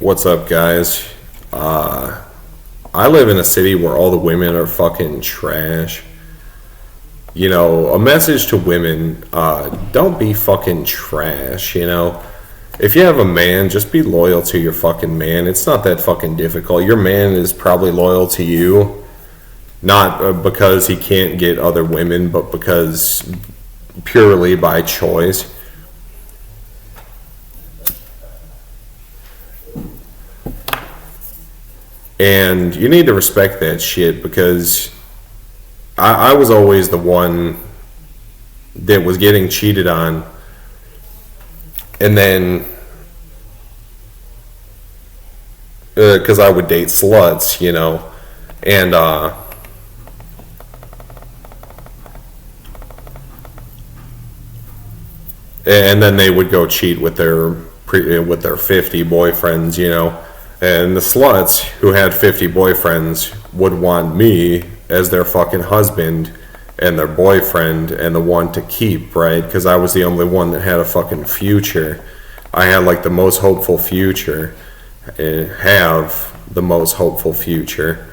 What's up, guys? I live in a city where all the women are fucking trash. You know, a message to women, don't be fucking trash, you know? If you have a man, just be loyal to your fucking man. It's not that fucking difficult. Your man is probably loyal to you, not because he can't get other women, but because purely by choice. And you need to respect that shit because I was always the one that was getting cheated on. And then, because I would date sluts, you know, and then they would go cheat with their 50 boyfriends, you know. And the sluts who had 50 boyfriends would want me as their fucking husband and their boyfriend and the one to keep, right? Because I was the only one that had a fucking future. I had like the most hopeful future, and have the most hopeful future.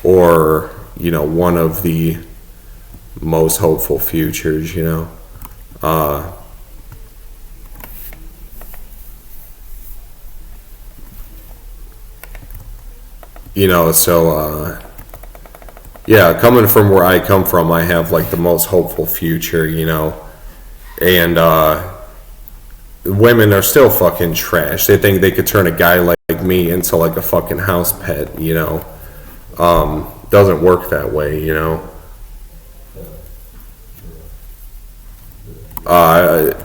Or, you know, one of the most hopeful futures, you know. You know, so, yeah, coming from where I come from, I have, like, the most hopeful future, you know, and, women are still fucking trash. They think they could turn a guy like me into, like, a fucking house pet, you know. Doesn't work that way, you know.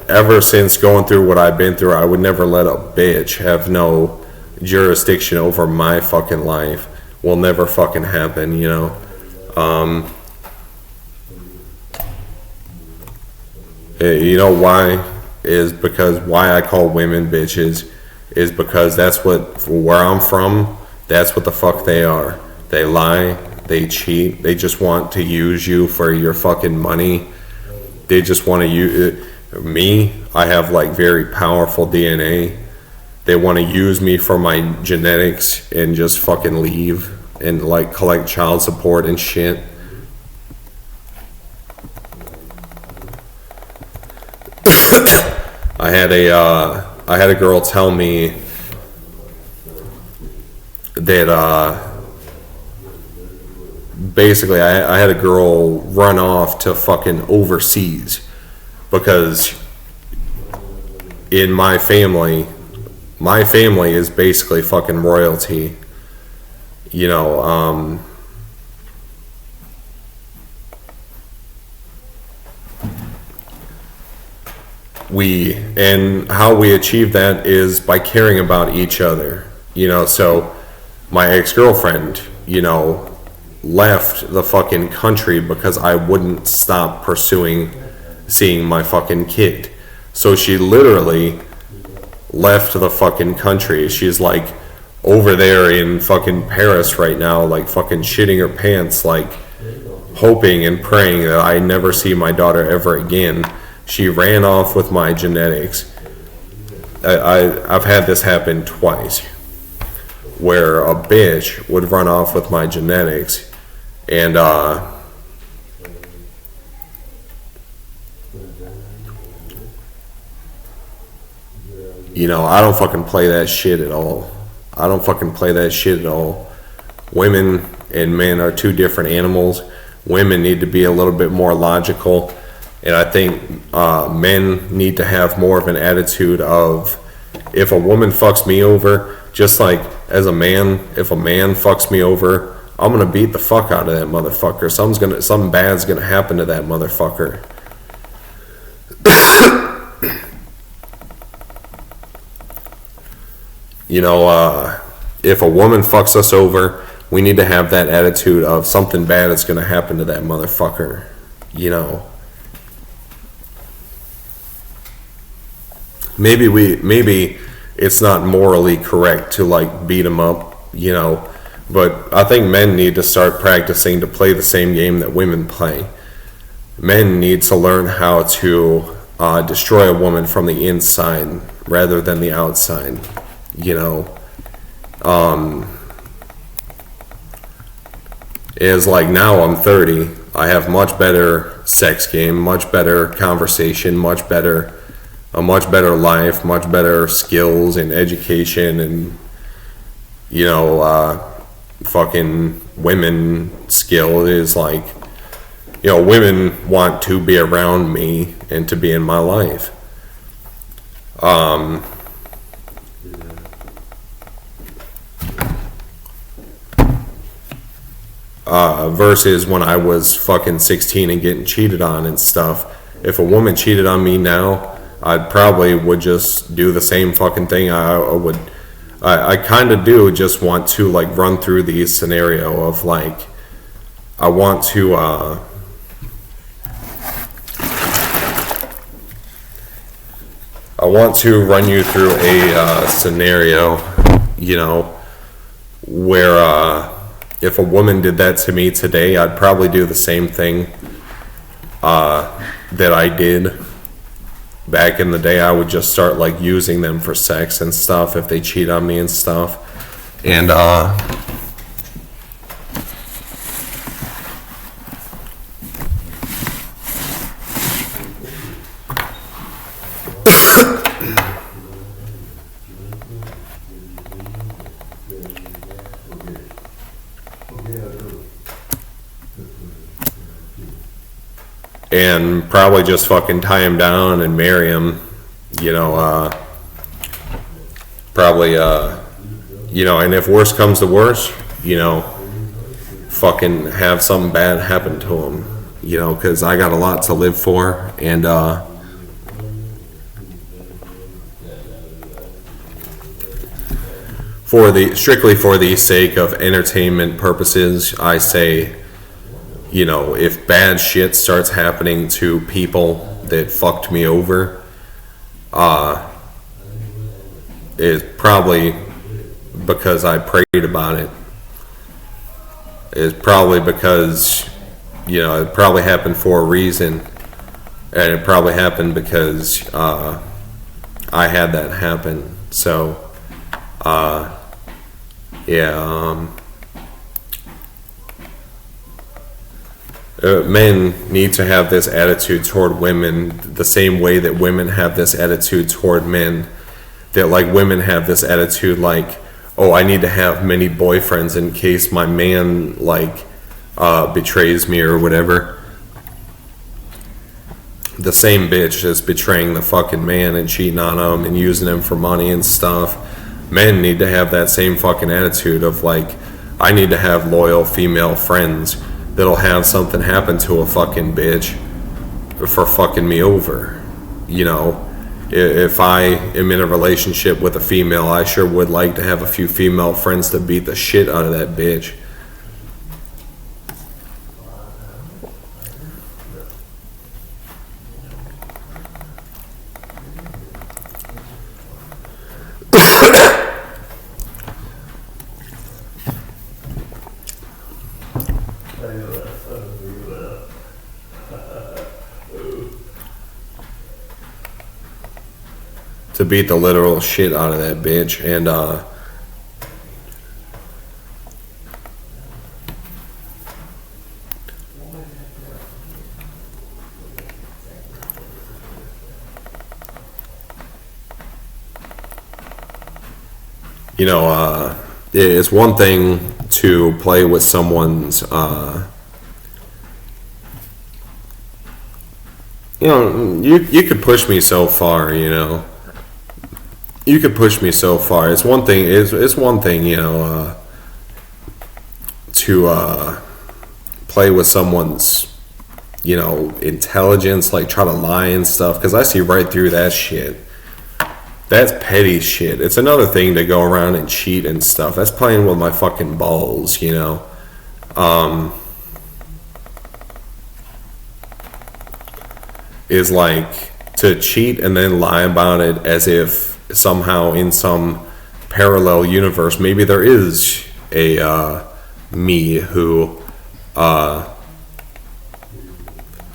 Ever since going through what I've been through, I would never let a bitch have no jurisdiction over my fucking life. Will never fucking happen, you know. You know why? Is because why I call women bitches is because that's what, where I'm from, that's what the fuck they are. They lie, they cheat, they just want to use you for your fucking money. They just want to use me. I have like very powerful DNA. They want to use me for my genetics and just fucking leave and like collect child support and shit. I had a girl tell me that basically I had a girl run off to fucking overseas because in my family is basically fucking royalty, you know. And how we achieve that is by caring about each other, you know. So my ex-girlfriend, you know, left the fucking country because I wouldn't stop pursuing seeing my fucking kid. So she literally left the fucking country. She's like over there in fucking Paris right now, like fucking shitting her pants, like hoping and praying that I never see my daughter ever again. She ran off with my genetics. I've had this happen twice, where a bitch would run off with my genetics, and you know, I don't fucking play that shit at all. I don't fucking play that shit at all. Women and men are two different animals. Women need to be a little bit more logical. And I think men need to have more of an attitude of, if a woman fucks me over, just like as a man, if a man fucks me over, I'm gonna beat the fuck out of that motherfucker. Something bad's gonna happen to that motherfucker. You know, if a woman fucks us over, we need to have that attitude of something bad is gonna happen to that motherfucker. You know. Maybe it's not morally correct to like beat them up, you know, but I think men need to start practicing to play the same game that women play. Men need to learn how to destroy a woman from the inside rather than the outside. You know, is like now I'm 30. I have much better sex game, much better conversation, a much better life, much better skills and education, and you know, fucking women skill is like, you know, women want to be around me and to be in my life. Versus when I was fucking 16 and getting cheated on and stuff. If a woman cheated on me now, I'd probably would just do the same fucking thing. I kind of do just want to like run through the scenario of like, I want to run you through a scenario, you know, where if a woman did that to me today, I'd probably do the same thing that I did back in the day. I would just start like using them for sex and stuff if they cheat on me and stuff. And and probably just fucking tie him down and marry him, you know, probably, you know, and if worse comes to worse, you know, fucking have something bad happen to him, you know, because I got a lot to live for, and strictly for the sake of entertainment purposes, I say, you know, if bad shit starts happening to people that fucked me over, it's probably because I prayed about it. It's probably because, you know, it probably happened for a reason, and it probably happened because I had that happen. So, yeah, men need to have this attitude toward women the same way that women have this attitude toward men. That like women have this attitude like, oh, I need to have many boyfriends in case my man like betrays me or whatever. The same bitch is betraying the fucking man and cheating on him and using him for money and stuff. Men need to have that same fucking attitude of like, I need to have loyal female friends that'll have something happen to a fucking bitch for fucking me over. You know, if I am in a relationship with a female, I sure would like to have a few female friends to beat the shit out of that bitch. To beat the literal shit out of that bitch. And you know, it's one thing to play with someone's you know, you could push me so far, you know. You could push me so far. It's one thing. It's one thing, you know, to play with someone's, you know, intelligence, like try to lie and stuff. Because I see right through that shit. That's petty shit. It's another thing to go around and cheat and stuff. That's playing with my fucking balls, you know. Is like to cheat and then lie about it as if somehow in some parallel universe maybe there is a me who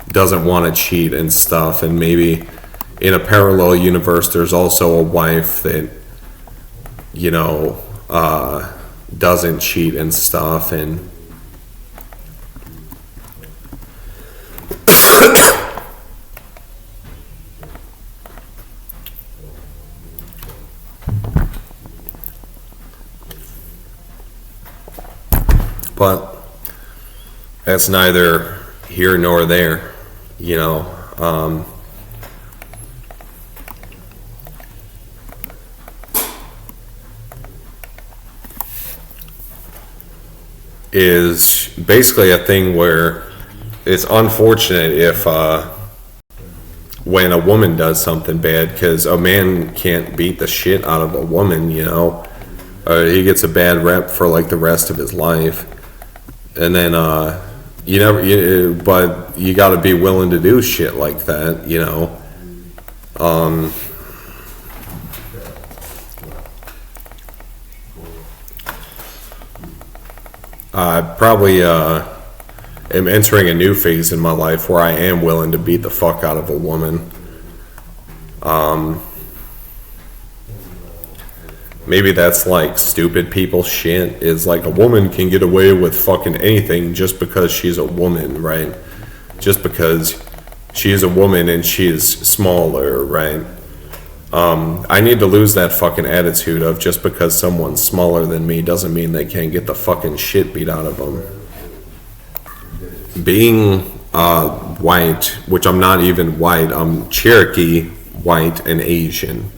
doesn't want to cheat and stuff, and maybe in a parallel universe, there's also a wife that, you know, doesn't cheat and stuff, and but that's neither here nor there, you know. Is basically a thing where it's unfortunate if when a woman does something bad, because a man can't beat the shit out of a woman, you know. He gets a bad rep for like the rest of his life, and then but you got to be willing to do shit like that, you know. I probably am entering a new phase in my life where I am willing to beat the fuck out of a woman. Maybe that's like stupid people shit, is like a woman can get away with fucking anything just because she's a woman, right? Just because she's a woman and she's smaller, right? I need to lose that fucking attitude of just because someone's smaller than me doesn't mean they can't get the fucking shit beat out of them. Being white, which I'm not even white, I'm Cherokee, white, and Asian.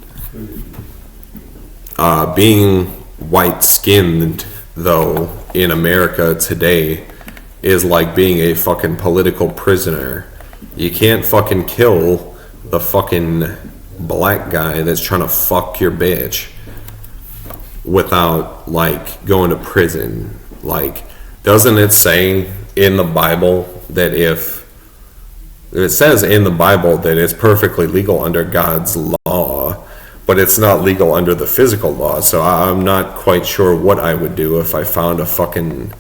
Being white-skinned, though, in America today is like being a fucking political prisoner. You can't fucking kill the fucking black guy that's trying to fuck your bitch without like going to prison. Like, doesn't it say in the Bible that if it says in the Bible that it's perfectly legal under God's law, but it's not legal under the physical law? So I'm not quite sure what I would do if I found a fucking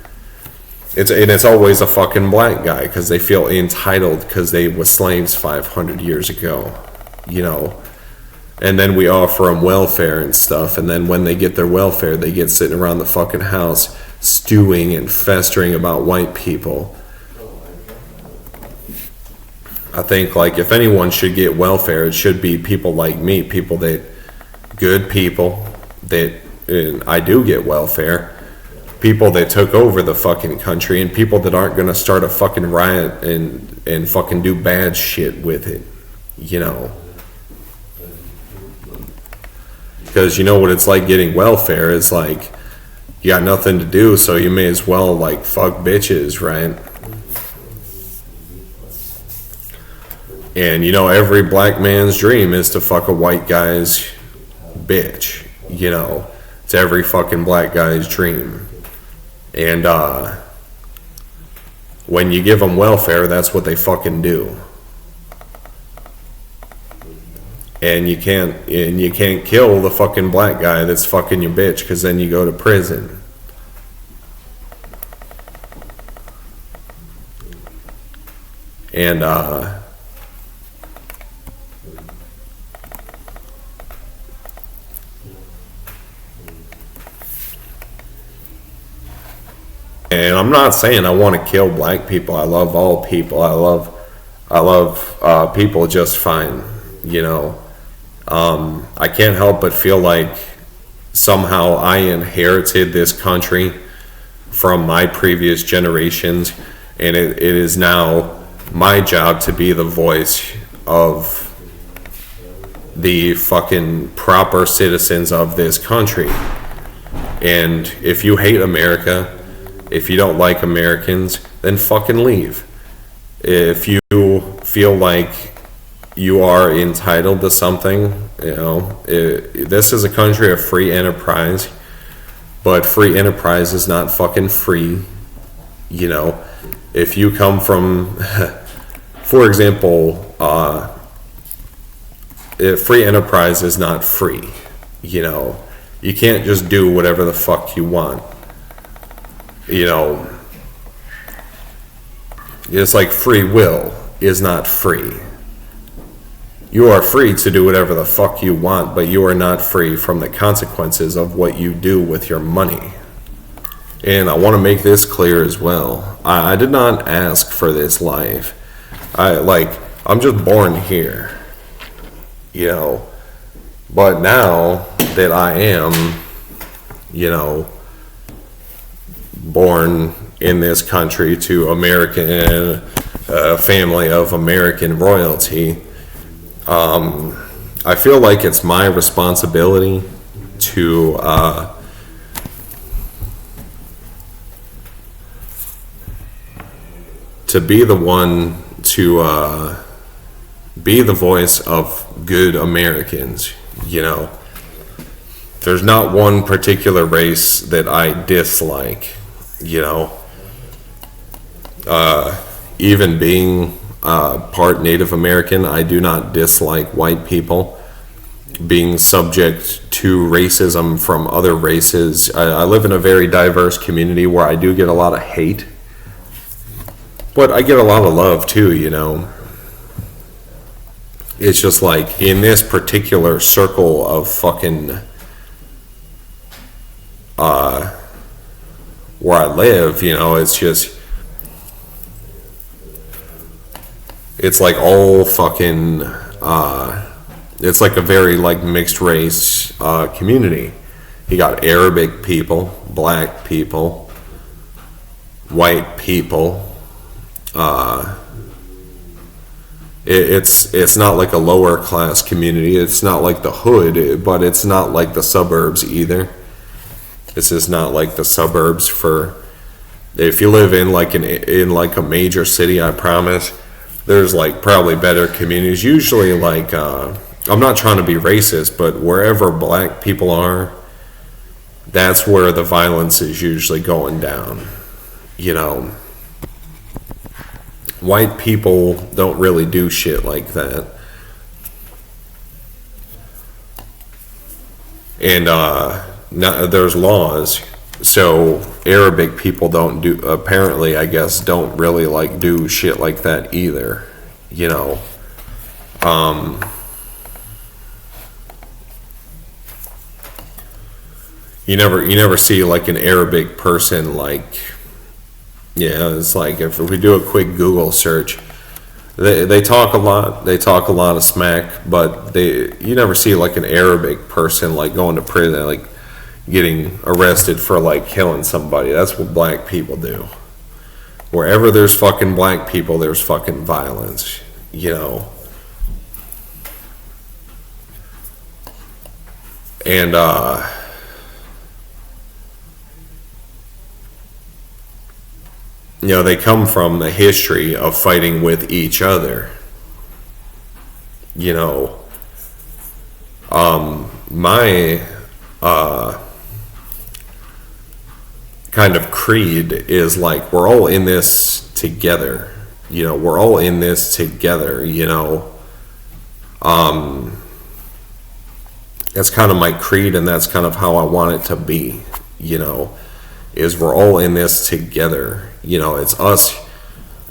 it's always a fucking black guy because they feel entitled because they were slaves 500 years ago, you know. And then we offer them welfare and stuff, and then when they get their welfare, they get sitting around the fucking house stewing and festering about white people. I think, like, if anyone should get welfare, it should be people like me, good people that, and I do get welfare, people that took over the fucking country, and people that aren't gonna start a fucking riot and fucking do bad shit with it, you know. Because you know what it's like getting welfare. It's like you got nothing to do, so you may as well like fuck bitches, right? And you know, every black man's dream is to fuck a white guy's bitch, you know. It's every fucking black guy's dream. And when you give them welfare, that's what they fucking do. And you can't kill the fucking black guy that's fucking your bitch, because then you go to prison. And I'm not saying I want to kill black people. I love all people. I love people just fine, you know. I can't help but feel like somehow I inherited this country from my previous generations, and it is now my job to be the voice of the fucking proper citizens of this country. And if you hate America, if you don't like Americans, then fucking leave. If you feel like you are entitled to something, you know, this is a country of free enterprise, but free enterprise is not fucking free, you know. If you come from, for example, free enterprise is not free, you know. You can't just do whatever the fuck you want, you know. It's like free will is not free. You are free to do whatever the fuck you want, but you are not free from the consequences of what you do with your money. And I want to make this clear as well. I did not ask for this life. I'm just born here, you know. But now that I am, you know, born in this country to American, family of American royalty, I feel like it's my responsibility to be the one to be the voice of good Americans. You know, there's not one particular race that I dislike, you know. Even being part Native American, I do not dislike white people. Being subject to racism from other races, I live in a very diverse community where I do get a lot of hate, but I get a lot of love too, you know. It's just like in this particular circle of fucking where I live, you know, it's just, it's like all fucking it's like a very like mixed race community. You got Arabic people, black people, white people. It's not like a lower class community. It's not like the hood, but it's not like the suburbs either. This is not like the suburbs for, if you live in like in like a major city, I promise there's like probably better communities. Usually like I'm not trying to be racist, but wherever black people are, that's where the violence is usually going down, you know. White people don't really do shit like that. And there's laws. So Arabic people don't do, apparently, I guess, don't really like do shit like that either. You know. You never see like an Arabic person like, yeah, it's like if we do a quick Google search, they talk a lot. They talk a lot of smack, but you never see like an Arabic person like going to prison, like getting arrested for like killing somebody. That's what black people do. Wherever there's fucking black people, there's fucking violence. You know. And you know, they come from the history of fighting with each other. You know, my kind of creed is like, we're all in this together. You know, we're all in this together, you know. That's kind of my creed, and that's kind of how I want it to be, you know, is we're all in this together. You know, it's us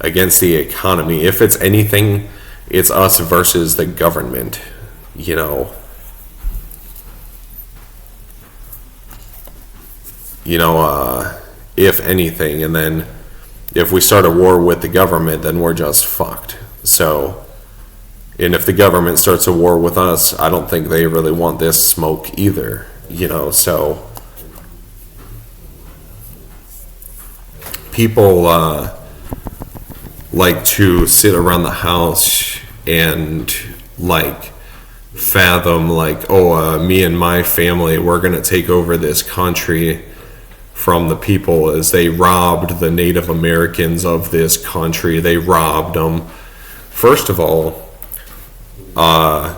against the economy. If it's anything, it's us versus the government, you know. If anything, and then if we start a war with the government, then we're just fucked. So, and if the government starts a war with us, I don't think they really want this smoke either, you know. So people like to sit around the house and like fathom like, me and my family, we're gonna take over this country from the people, as they robbed the Native Americans of this country. They robbed them. First of all, I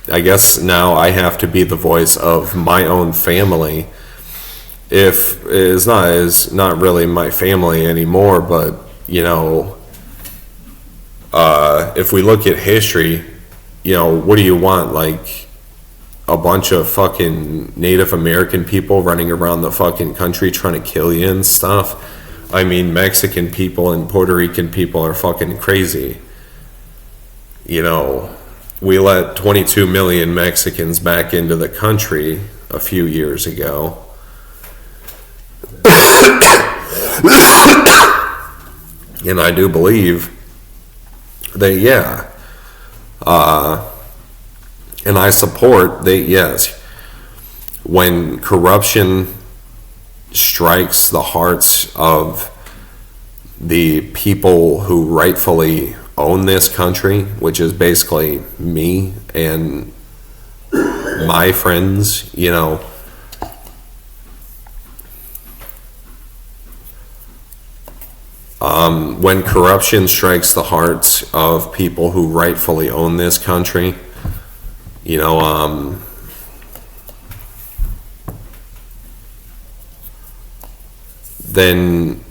guess now I have to be the voice of my own family. If it's not really my family anymore, but you know, if we look at history, you know, what do you want? Like a bunch of fucking Native American people running around the fucking country trying to kill you and stuff? I mean, Mexican people and Puerto Rican people are fucking crazy. You know, we let 22 million Mexicans back into the country a few years ago. And I do believe that, yeah. And I support that, yes. When corruption strikes the hearts of the people who rightfully own this country, which is basically me and my friends, you know, when corruption strikes the hearts of people who rightfully own this country, you know, then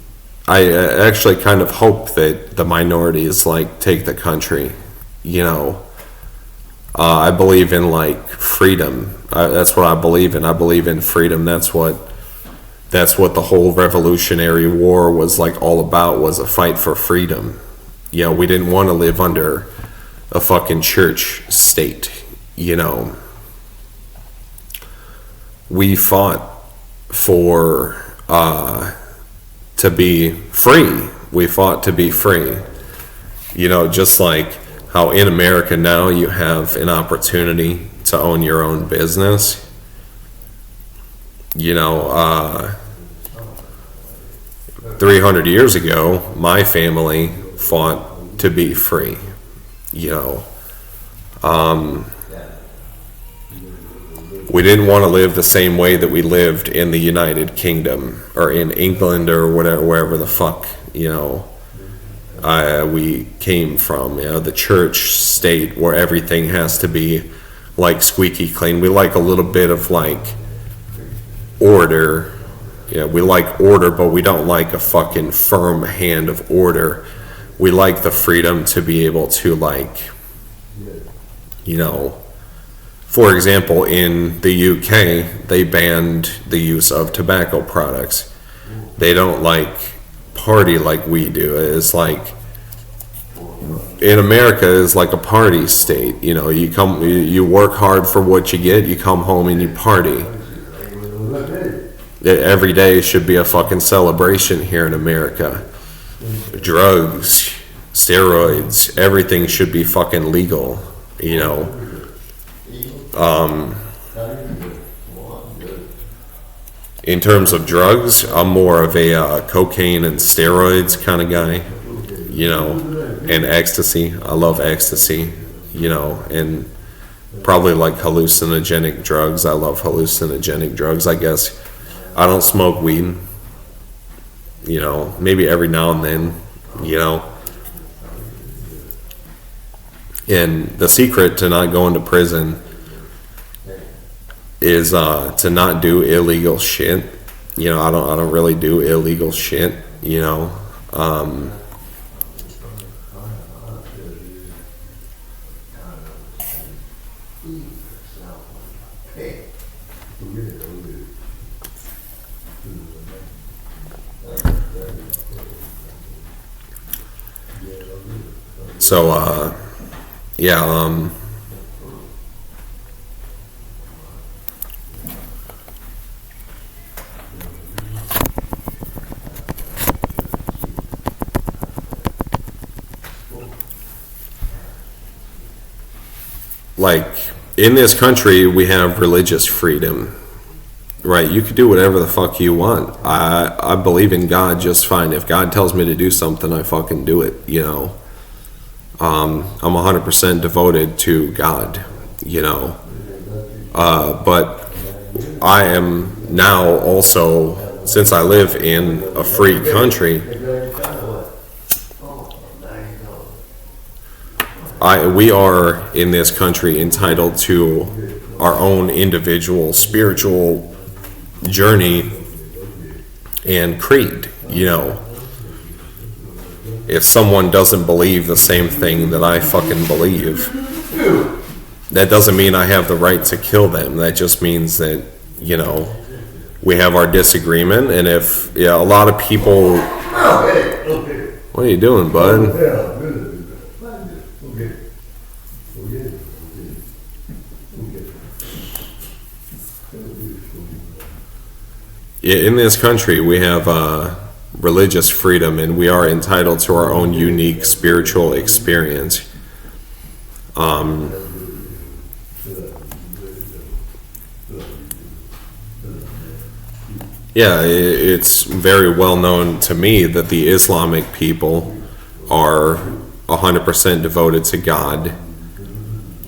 I actually kind of hope that the minorities like take the country, you know. I believe in like freedom. That's what I believe in. I believe in freedom. That's what the whole Revolutionary War was like all about, was a fight for freedom. You know, we didn't want to live under a fucking church state, you know. We fought for to be free. We fought to be free. You know, just like how in America now you have an opportunity to own your own business. You know, 300 years ago, my family fought to be free. You know, we didn't want to live the same way that we lived in the United Kingdom or in England or whatever, wherever the fuck, you know, we came from. You know, the church state where everything has to be like squeaky clean. We like a little bit of like order. Yeah, we like order, but we don't like a fucking firm hand of order. We like the freedom to be able to, like, you know, for example, in the UK, they banned the use of tobacco products. They don't like party like we do. It's like, in America, it's like a party state. You know, you work hard for what you get, you come home and you party. Every day should be a fucking celebration here in America. Drugs, steroids, everything should be fucking legal, you know. In terms of drugs, I'm more of a cocaine and steroids kind of guy, you know, and ecstasy. I love ecstasy, you know, and probably like hallucinogenic drugs. I love hallucinogenic drugs, I guess. I don't smoke weed, you know, maybe every now and then, you know. And the secret to not going to prison is to not do illegal shit. You know, I don't really do illegal shit, you know. So, yeah, like, in this country, we have religious freedom, right? You can do whatever the fuck you want. I believe in God just fine. If God tells me to do something, I fucking do it, you know. I'm 100% devoted to God, you know. But I am now also, since I live in a free country, we are in this country entitled to our own individual spiritual journey and creed, you know. If someone doesn't believe the same thing that I fucking believe, that doesn't mean I have the right to kill them. That just means that, you know, we have our disagreement. And if, yeah, a lot of people... What are you doing, bud? in this country, we have religious freedom, and we are entitled to our own unique spiritual experience. Yeah, it's very well known to me that the Islamic people are 100% devoted to God.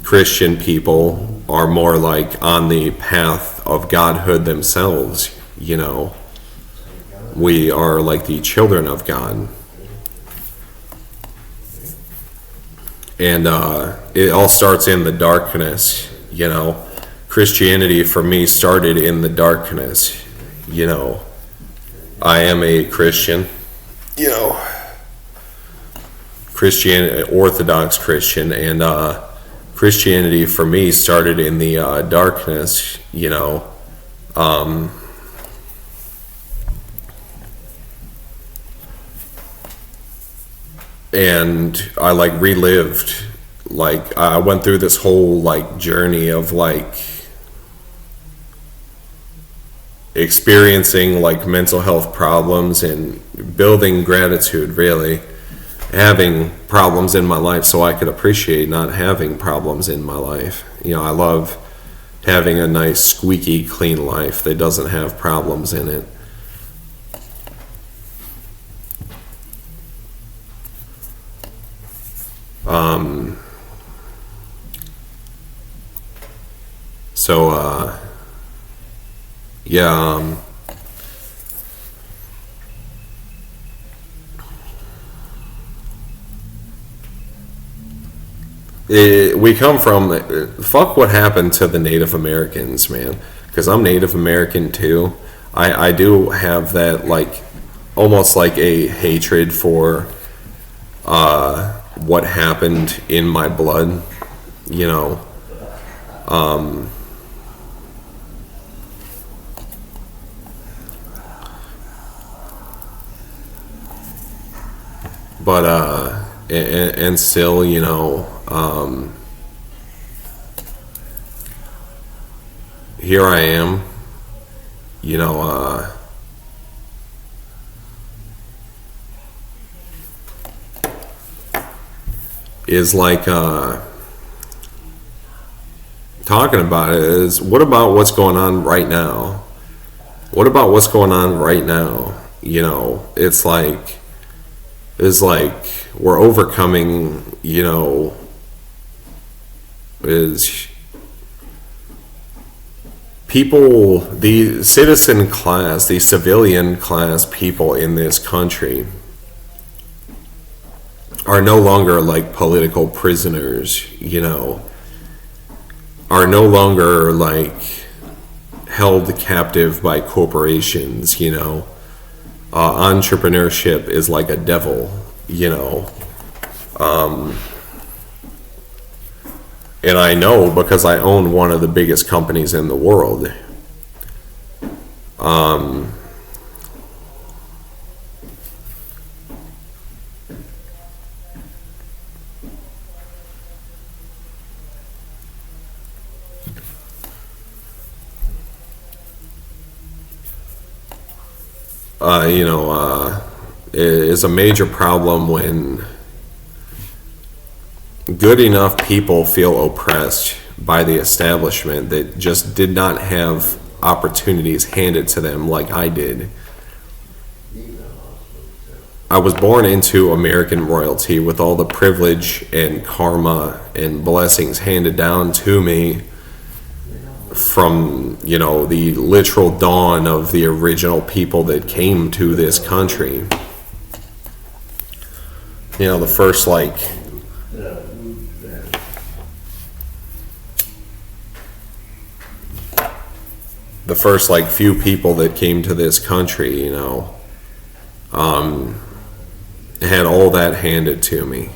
Christian people are more like on the path of godhood themselves, you know. We are like the children of God. And it all starts in the darkness, you know. Christianity for me started in the darkness, you know. I am a Christian, you know, Orthodox Christian, and Christianity for me started in the darkness, you know. And I like relived, like I went through this whole like journey of like experiencing like mental health problems and building gratitude, really having problems in my life so I could appreciate not having problems in my life. You know, I love having a nice squeaky clean life that doesn't have problems in it. So yeah, we come from, fuck what happened to the Native Americans, man, because I'm Native American too. I do have that like almost like a hatred for what happened in my blood, you know. But and still, you know, here I am, you know, is like talking about it is, what about what's going on right now? What about what's going on right now? You know, it's like we're overcoming, you know, is people, the citizen class, the civilian class people in this country are no longer like political prisoners, you know, are no longer like held captive by corporations, you know. Entrepreneurship is like a devil, you know. And I know because I own one of the biggest companies in the world. You know, it is a major problem when good enough people feel oppressed by the establishment that just did not have opportunities handed to them like I did. I was born into American royalty with all the privilege and karma and blessings handed down to me from, you know, the literal dawn of the original people that came to this country. You know, the first like few people that came to this country, you know, had all that handed to me,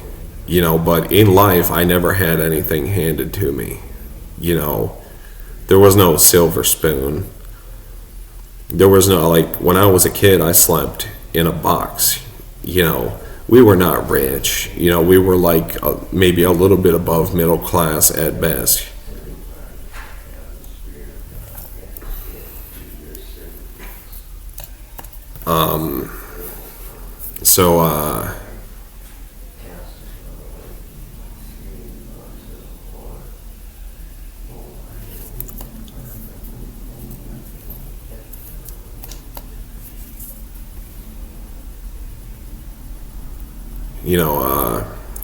you know, but in life I never had anything handed to me, you know. There was no silver spoon. There was no, like, when I was a kid, I slept in a box. You know, we were not rich. You know, we were like maybe a little bit above middle class at best. So,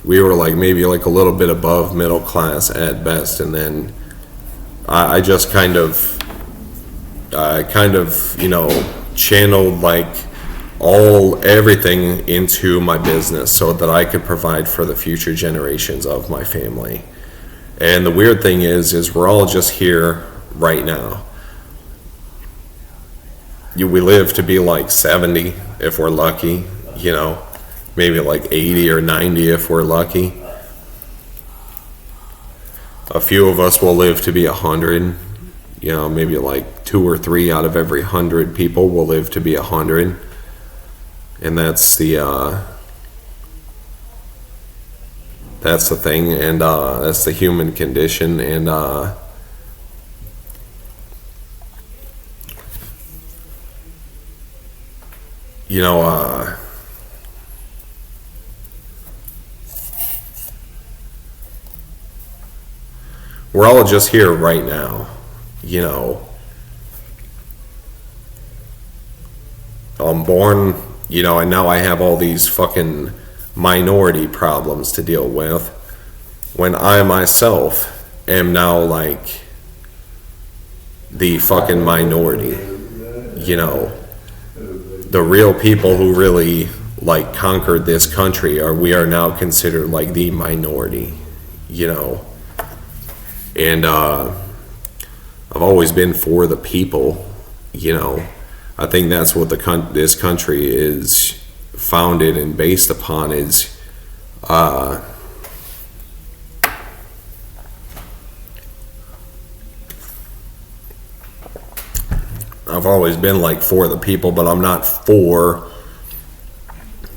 we were like maybe like a little bit above middle class at best, and then I just kind of, channeled like everything into my business so that I could provide for the future generations of my family. And the weird thing is we're all just here right now. We live to be like 70 if we're lucky, maybe like 80 or 90 if we're lucky. A few of us will live to be 100, maybe like 2 or 3 out of every 100 people will live to be 100. And that's the thing, and that's the human condition, and we're all just here right now, I'm born, and now I have all these fucking minority problems to deal with, when I myself am now like the fucking minority. The real people who really like conquered this country we are now considered like the minority, and I've always been for the people. I think that's what this country is founded and based upon, is I've always been like for the people, but I'm not for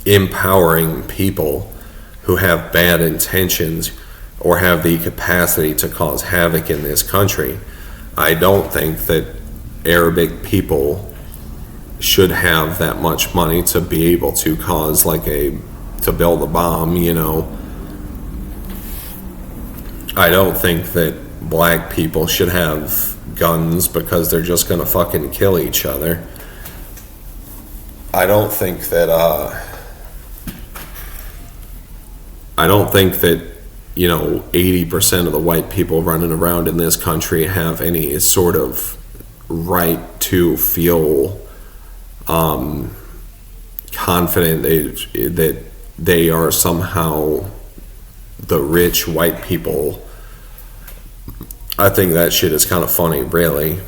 empowering people who have bad intentions or have the capacity to cause havoc in this country. I don't think that Arabic people should have that much money to be able to cause to build a bomb, I don't think that black people should have guns because they're just gonna fucking kill each other. I don't think that 80% of the white people running around in this country have any sort of right to feel confident that they are somehow the rich white people. I think that shit is kind of funny, really.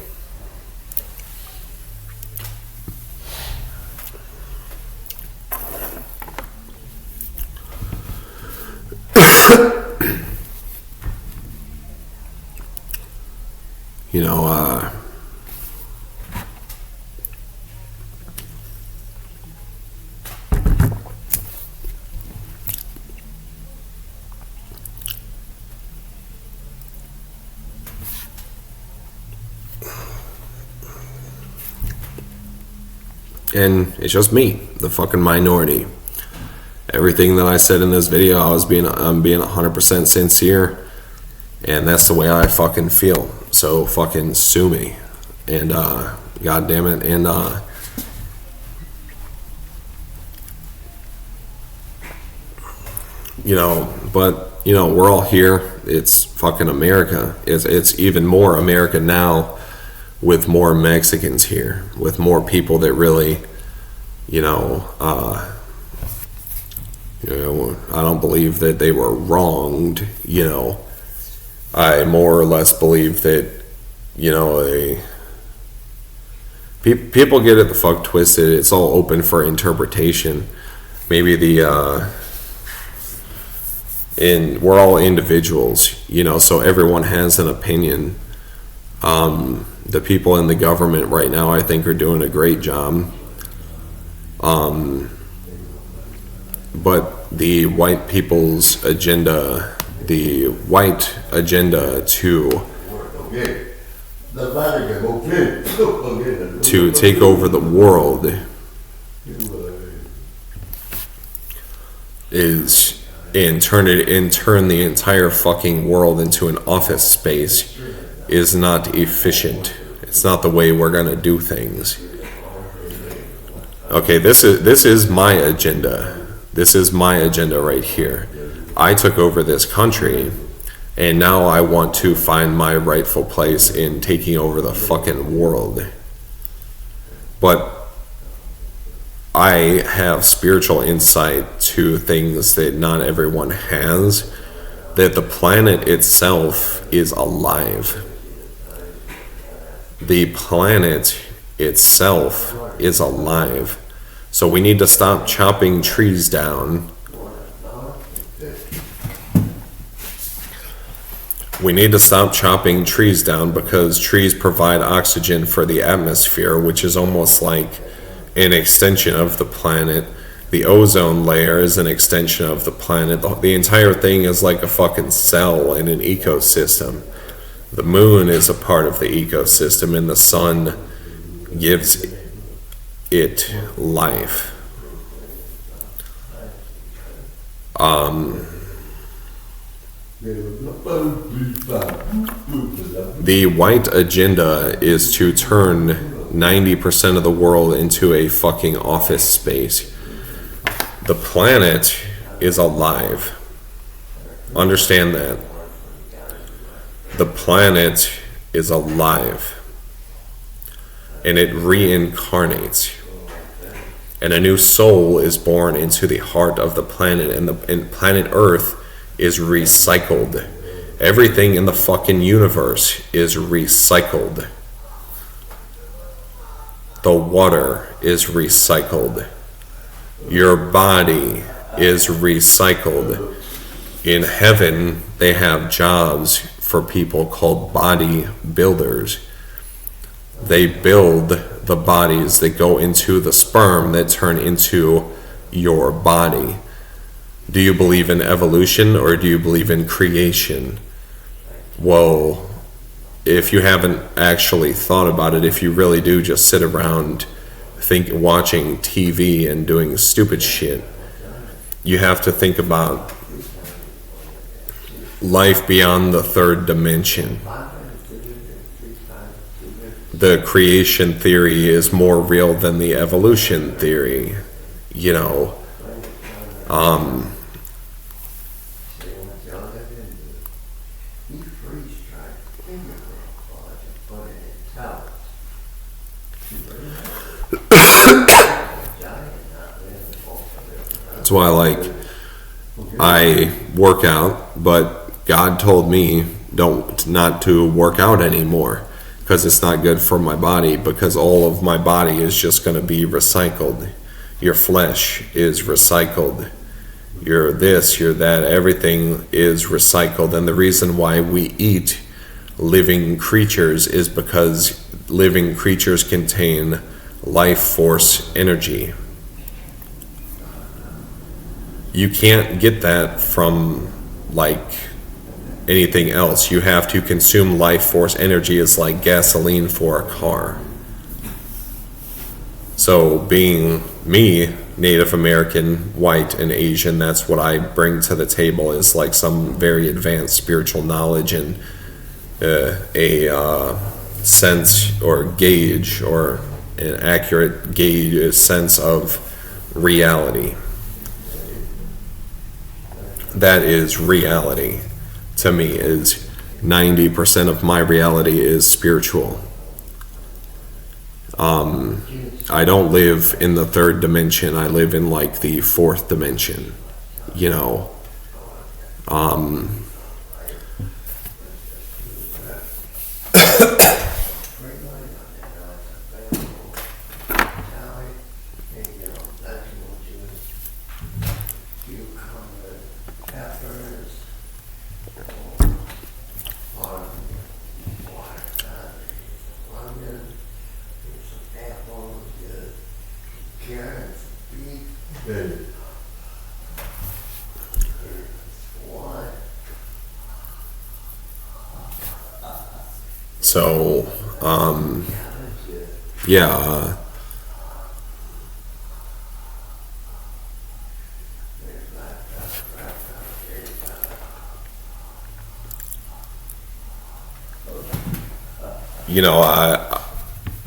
And it's just me, the fucking minority. Everything that I said in this video, I'm being 100% sincere, and that's the way I fucking feel. So fucking sue me, and god damn it, and but we're all here. It's fucking America. It's even more America now, with more Mexicans here, with more people that really, I don't believe that they were wronged, I more or less believe that, people get it the fuck twisted. It's all open for interpretation. Maybe we're all individuals, so everyone has an opinion. The people in the government right now, I think, are doing a great job. But the white people's agenda, to take over the world, is turn the entire fucking world into an office space is not efficient. It's not the way we're gonna do things. Okay, this is my agenda. This is my agenda right here. I took over this country, and now I want to find my rightful place in taking over the fucking world. But I have spiritual insight to things that not everyone has, that the planet itself is alive. The planet itself is alive. So we need to stop chopping trees down. We need to stop chopping trees down because trees provide oxygen for the atmosphere, which is almost like an extension of the planet. The ozone layer is an extension of the planet. The entire thing is like a fucking cell in an ecosystem. The moon is a part of the ecosystem, and the sun gives it life. The white agenda is to turn 90% of the world into a fucking office space. The planet is alive. Understand that. The planet is alive. And it reincarnates. And a new soul is born into the heart of the planet. And planet Earth is recycled. Everything in the fucking universe is recycled. The water is recycled. Your body is recycled. In heaven, they have jobs for people called body builders. They build the bodies that go into the sperm that turn into your body. Do you believe in evolution or do you believe in creation? Well, if you haven't actually thought about it, if you really do just sit around watching TV and doing stupid shit, you have to think about life beyond the third dimension. The creation theory is more real than the evolution theory, you know. That's why, I work out, but God told me not to work out anymore because it's not good for my body, because all of my body is just going to be recycled. Your flesh is recycled. You're this, you're that, everything is recycled. And the reason why we eat living creatures is because living creatures contain life force energy. You can't get that from anything else. You have to consume life force energy. Is like gasoline for a car. So being me, Native American, white, and Asian, that's what I bring to the table, is like some very advanced spiritual knowledge and a sense or gauge, or an accurate gauge, a sense of reality. That is reality to me. Is 90% of my reality is spiritual. I don't live in the third dimension. I live in the fourth dimension, you know. So, you know,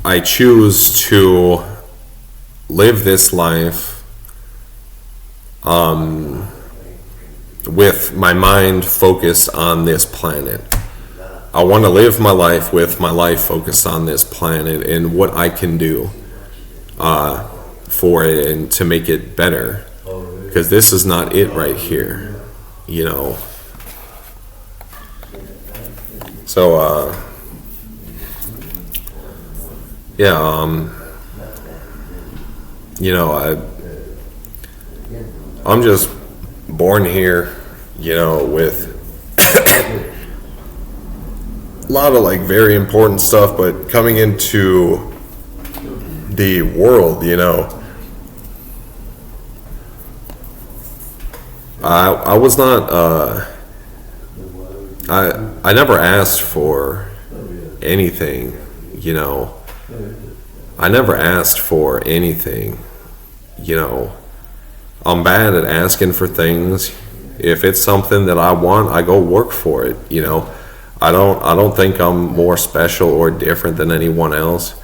I choose to live this life with my mind focused on this planet. I want to live my life with my life focused on this planet and what I can do for it and to make it better. Because this is not it right here, you know. So, yeah, you know, I'm just born here, you know, with a lot of like very important stuff, but coming into the world, you know, I was not, I never asked for anything, you know. I never asked for anything, you know. I'm bad at asking for things. If it's something that I want, I go work for it, you know. I don't think I'm more special or different than anyone else.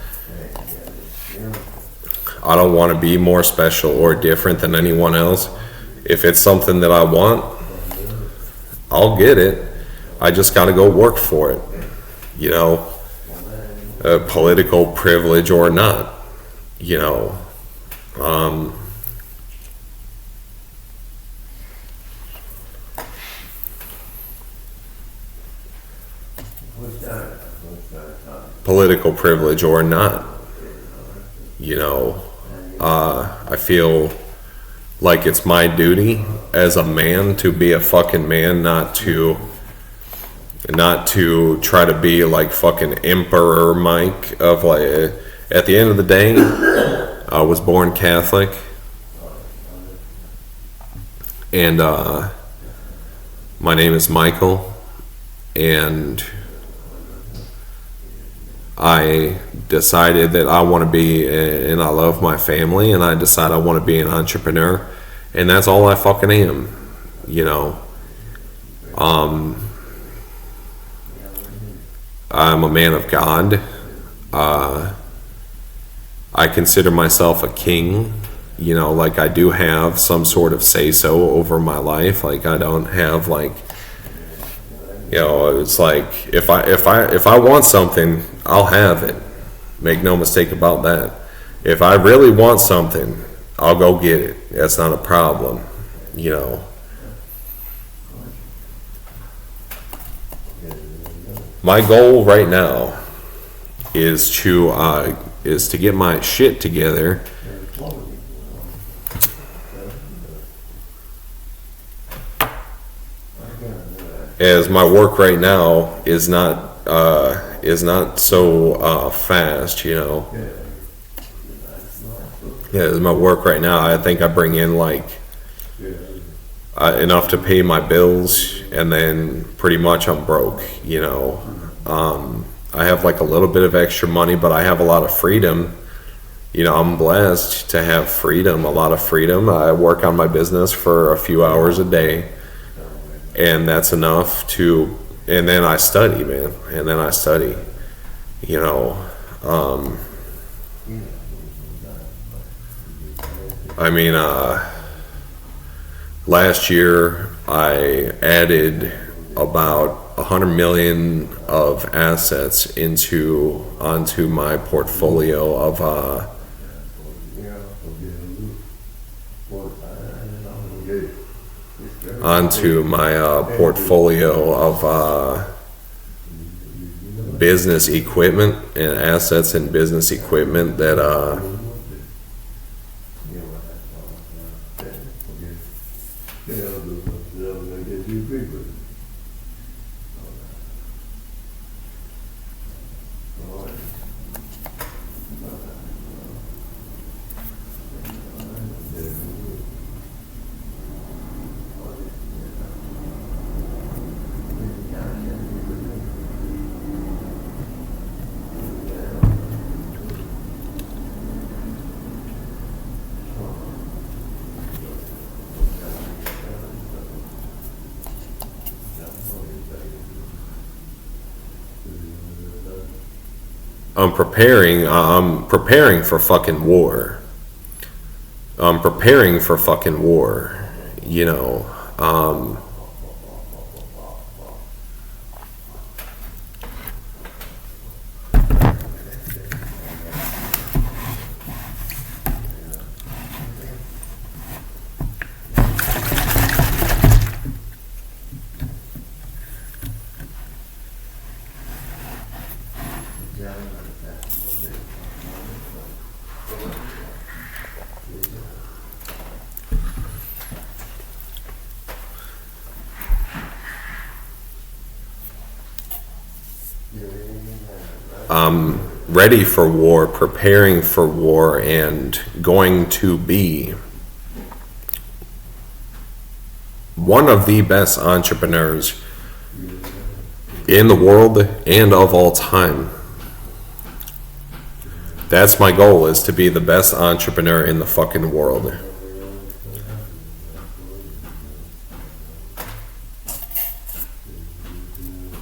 I don't want to be more special or different than anyone else. If it's something that I want, I'll get it. I just got to go work for it, you know. Political privilege or not, you know. Political privilege or not, you know. I feel like it's my duty as a man to be a fucking man, not to try to be like fucking Emperor Mike of like, at the end of the day, I was born Catholic, and my name is Michael, and I decided that I want to be, and I love my family, and I decide I want to be an entrepreneur, and that's all I fucking am, you know. I'm a man of God. I consider myself a king, you know, like I do have some sort of say-so over my life. Like I don't have like, you know, it's like if I want something, I'll have it. Make no mistake about that. If I really want something, I'll go get it. That's not a problem, you know. My goal right now is to get my shit together as my work right now is not so fast, you know. Yeah, as my work right now, I think I bring in like enough to pay my bills, and then pretty much I'm broke, you know. I have like a little bit of extra money, but I have a lot of freedom. You know, I'm blessed to have freedom, a lot of freedom. I work on my business for a few hours a day, and that's enough to, and then I study, man, and then I study, you know. I mean, last year I added about 100 million of assets onto my portfolio of business equipment and assets and business equipment that I'm preparing for fucking war. I'm preparing for fucking war, you know. Ready for war, preparing for war, and going to be one of the best entrepreneurs in the world and of all time. That's my goal, is to be the best entrepreneur in the fucking world.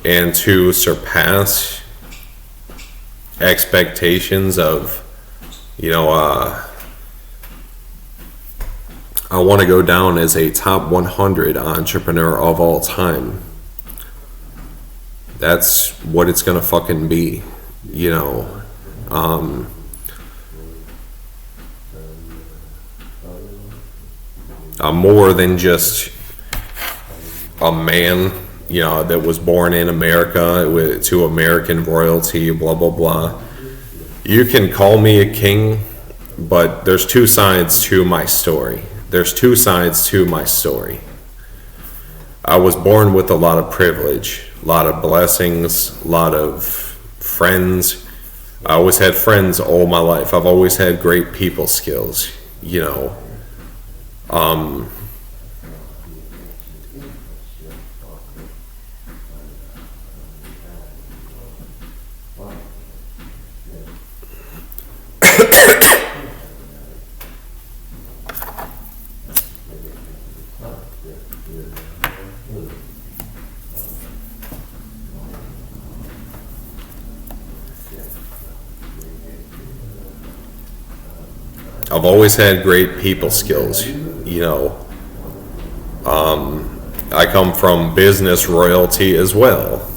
And to surpass expectations of, you know, I want to go down as a top 100 entrepreneur of all time. That's what it's gonna fucking be, you know. I'm more than just a man, you know, that was born in America to American royalty, blah, blah, blah. You can call me a king, but there's two sides to my story. There's two sides to my story. I was born with a lot of privilege, a lot of blessings, a lot of friends. I always had friends all my life. I've always had great people skills, you know. I've always had great people skills, you know. I come from business royalty as well.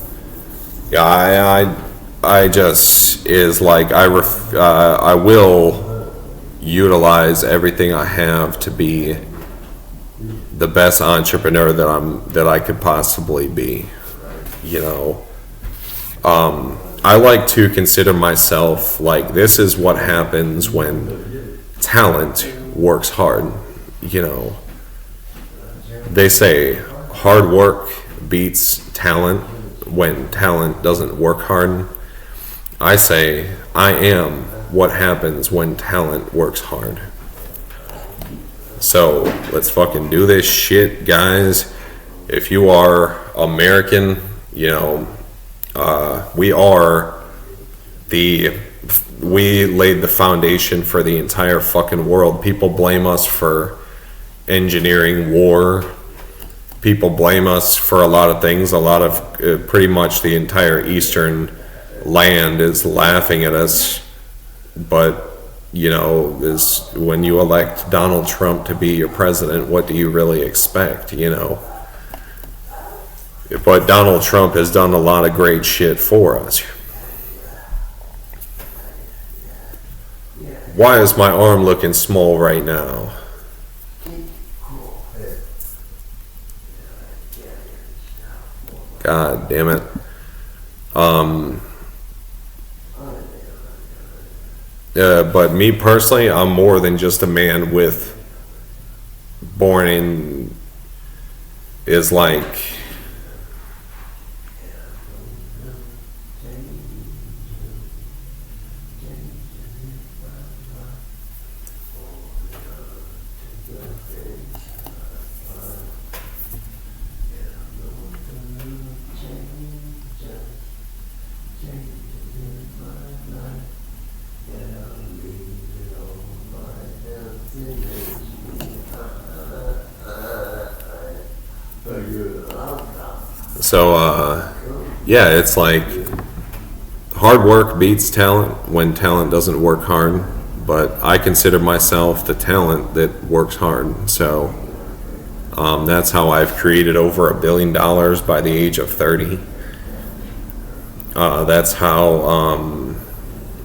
Yeah, I just is like I will utilize everything I have to be the best entrepreneur that I could possibly be, you know. I like to consider myself like, this is what happens when talent works hard, you know. They say hard work beats talent when talent doesn't work hard. I say I am what happens when talent works hard. So let's fucking do this shit, guys. If you are American, you know, we laid the foundation for the entire fucking world. People blame us for engineering war. People blame us for a lot of things. Pretty much the entire eastern land is laughing at us. But, you know, when you elect Donald Trump to be your president, what do you really expect, you know? But Donald Trump has done a lot of great shit for us. Why is my arm looking small right now? God damn it. But me personally, I'm more than just a man born in, is like, so yeah, it's like hard work beats talent when talent doesn't work hard, but I consider myself the talent that works hard. So that's how I've created over $1 billion by the age of 30. That's how,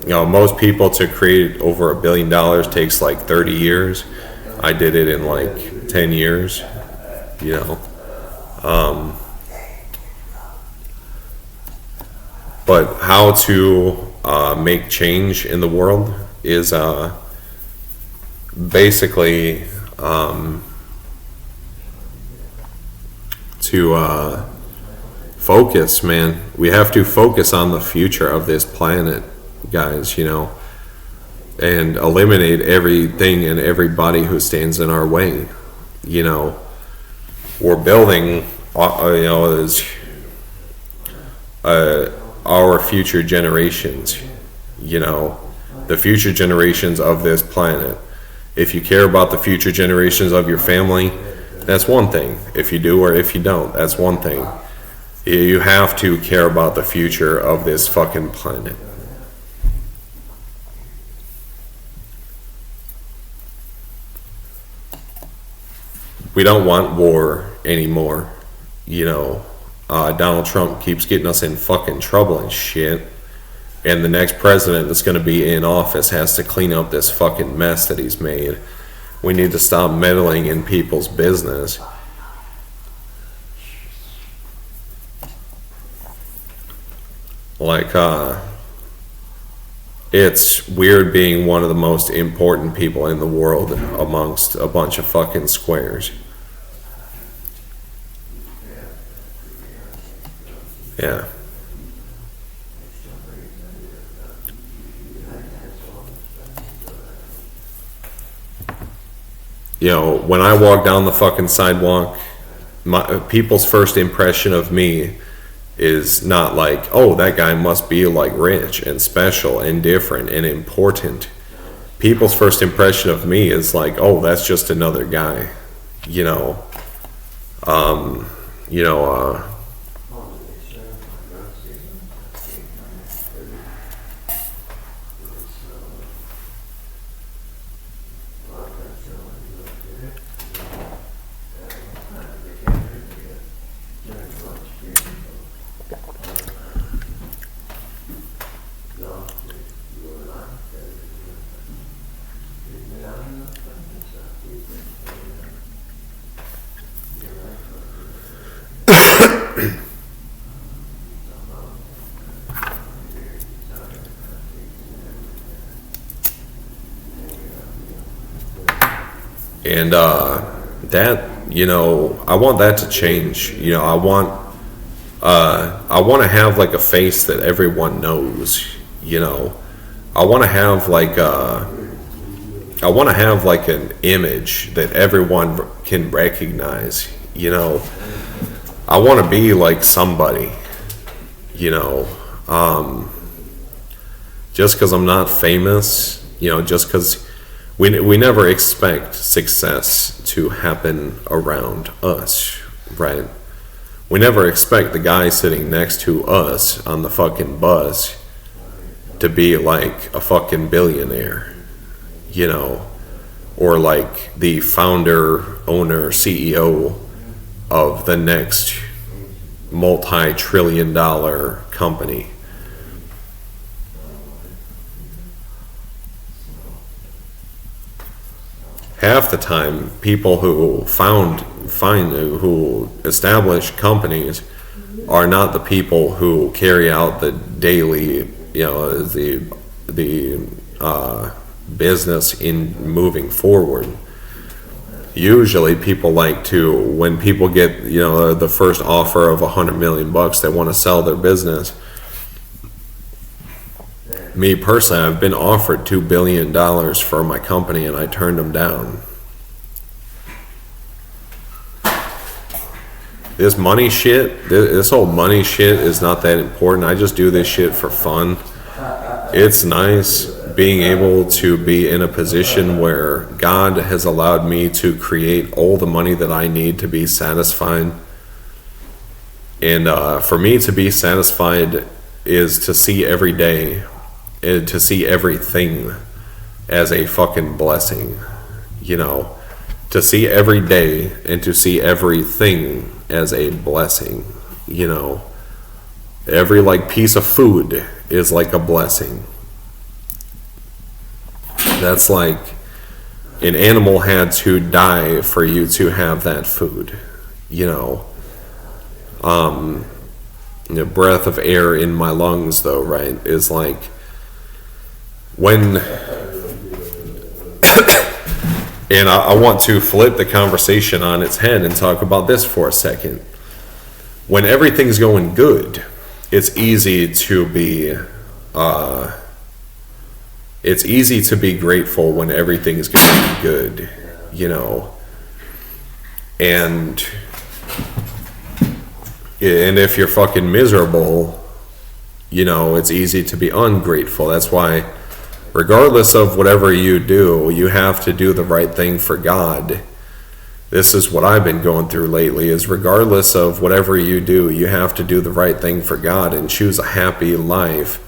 most people to create over $1 billion takes like 30 years. I did it in like 10 years, you know. But how to make change in the world is basically to focus, man. We have to focus on the future of this planet, guys, you know, and eliminate everything and everybody who stands in our way. You know, we're building, our future generations, you know, the future generations of this planet. If you care about the future generations of your family, that's one thing. If you do or if you don't, that's one thing. You have to care about the future of this fucking planet. We don't want war anymore, you know. Donald Trump keeps getting us in fucking trouble and shit. And the next president that's going to be in office has to clean up this fucking mess that he's made. We need to stop meddling in people's business. Like, it's weird being one of the most important people in the world amongst a bunch of fucking squares. Yeah. You know, when I walk down the fucking sidewalk, people's first impression of me is not like, oh, that guy must be like rich and special and different and important. People's first impression of me is like, oh, that's just another guy. You know, and that, you know, I want that to change. You know, I want to have like a face that everyone knows. You know, I want to have like an image that everyone can recognize. You know, I want to be like somebody. You know, just because I'm not famous, you know, just because we never expect success to happen around us, right? We never expect the guy sitting next to us on the fucking bus to be like a fucking billionaire, you know, or like the founder, owner, CEO of the next multi-trillion-dollar company. Half the time, people who who establish companies are not the people who carry out the daily, you know, the business in moving forward. Usually, people like to, when people get, you know, the first offer of $100 million, they want to sell their business. Me personally, I've been offered $2 billion for my company and I turned them down. This money shit, this whole money shit is not that important. I just do this shit for fun. It's nice being able to be in a position where God has allowed me to create all the money that I need to be satisfied. And for me to be satisfied is to see every day, and to see everything as a fucking blessing, you know, to see every day and to see everything as a blessing, you know. Every like piece of food is like a blessing. That's like an animal had to die for you to have that food, you know. The breath of air in my lungs, though, right, is like when. And I want to flip the conversation on its head and talk about this for a second. When everything's going good, it's easy to be grateful when everything's going good, you know. And if you're fucking miserable, you know, it's easy to be ungrateful. That's why, regardless of whatever you do, you have to do the right thing for God. This is what I've been going through lately, is regardless of whatever you do, you have to do the right thing for God and choose a happy life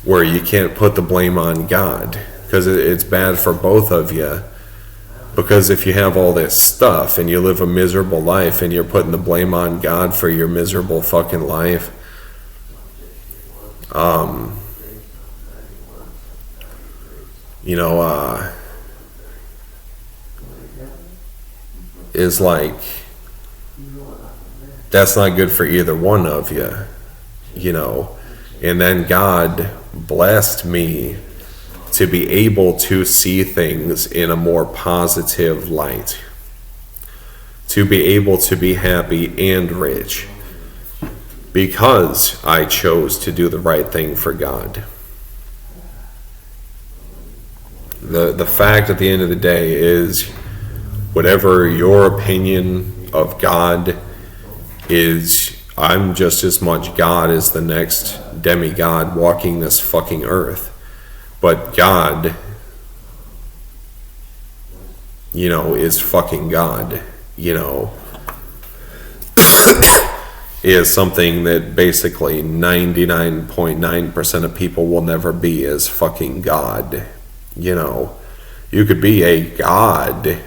where you can't put the blame on God, because it's bad for both of you. Because if you have all this stuff and you live a miserable life and you're putting the blame on God for your miserable fucking life, you know, is like, that's not good for either one of you, you know. And then God blessed me to be able to see things in a more positive light, to be able to be happy and rich, because I chose to do the right thing for God. The fact at the end of the day is, whatever your opinion of God is, I'm just as much God as the next demigod walking this fucking earth. But God, you know, is fucking God, you know, is something that basically 99.9% of people will never be, is fucking God, you know. You could be a God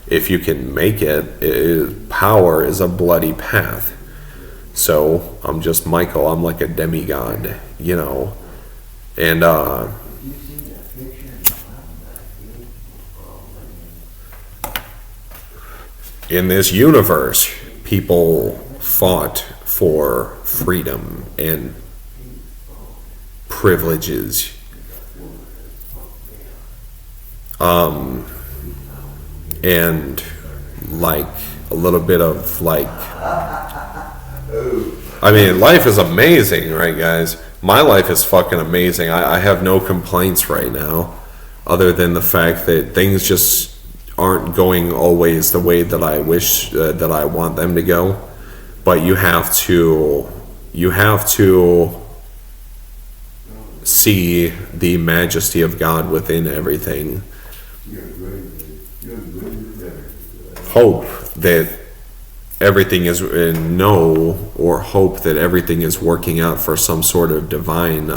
if you can make it. Power is a bloody path. So I'm just Michael, I'm like a demigod, you know. And in this universe, people fought for freedom and privileges. And like a little bit of like, I mean, life is amazing, right, guys? My life is fucking amazing. I have no complaints right now, other than the fact that things just aren't going always the way that I wish that I want them to go. But you have to see the majesty of God within everything. Hope that everything is hope that everything is working out for some sort of divine,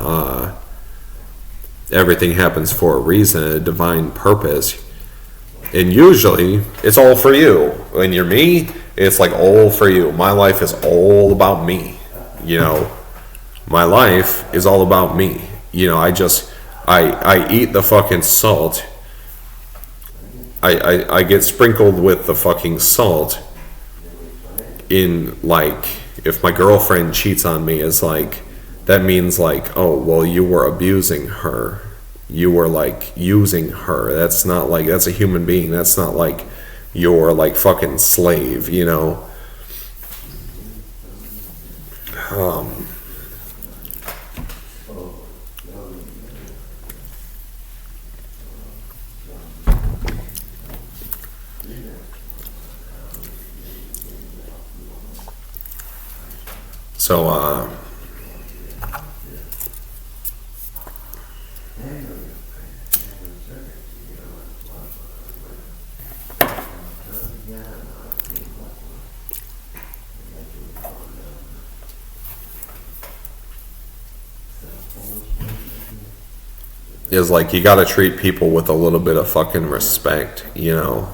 everything happens for a reason, a divine purpose. And usually it's all for you. When you're me, it's like all for you. My life is all about me, you know. My life is all about me, you know. I eat the fucking salt. I get sprinkled with the fucking salt in, like, if my girlfriend cheats on me, is like, that means like, oh, well, you were abusing her, you were like using her. That's not like, that's a human being. That's not like you're like fucking slave, you know. So, is like you gotta treat people with a little bit of fucking respect, you know.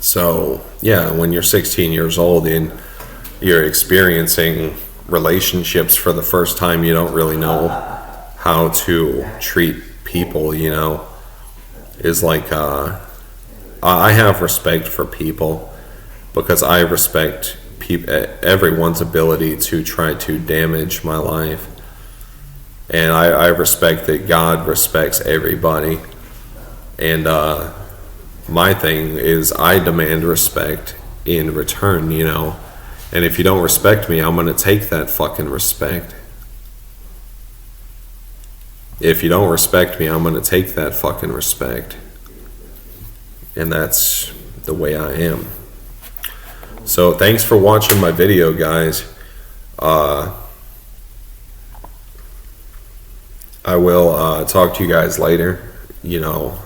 So, yeah, when you're 16 years old and you're experiencing relationships for the first time, you don't really know how to treat people, you know. Is like, I have respect for people because I respect everyone's ability to try to damage my life. And I respect that God respects everybody. And, my thing is I demand respect in return, you know. And if you don't respect me, I'm going to take that fucking respect. If you don't respect me, I'm going to take that fucking respect. And that's the way I am. So thanks for watching my video, guys. I will talk to you guys later, you know.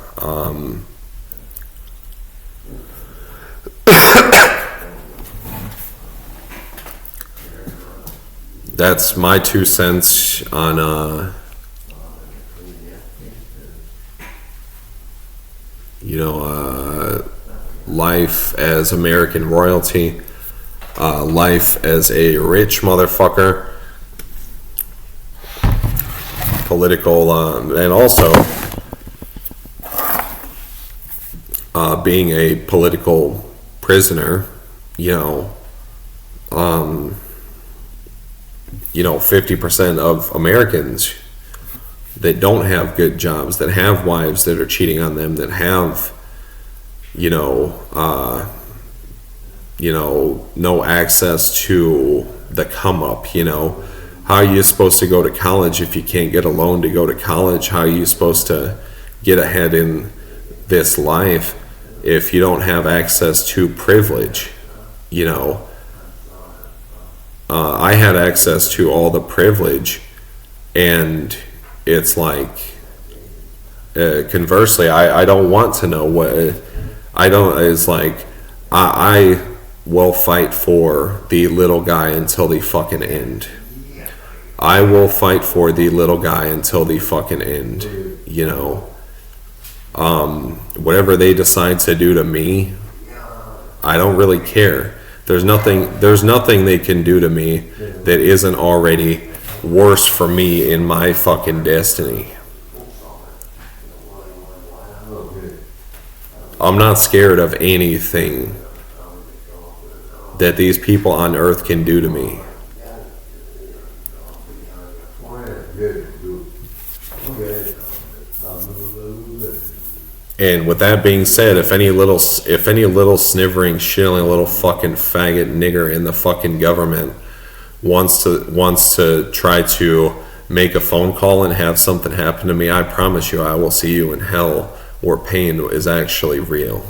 That's my 2 cents on, you know, life as American royalty, life as a rich motherfucker, political, and also being a political prisoner, you know. 50% of Americans that don't have good jobs, that have wives that are cheating on them, that have, no access to the come up, you know. How are you supposed to go to college if you can't get a loan to go to college? How are you supposed to get ahead in this life if you don't have access to privilege, you know? I had access to all the privilege, and it's like, conversely, I don't want to know what, it's like, I will fight for the little guy until the fucking end. I will fight for the little guy until the fucking end, you know. Whatever they decide to do to me, I don't really care. There's nothing they can do to me that isn't already worse for me in my fucking destiny. I'm not scared of anything that these people on earth can do to me. And with that being said, if any little snivering, shilling little fucking faggot nigger in the fucking government wants to try to make a phone call and have something happen to me, I promise you I will see you in hell where pain is actually real.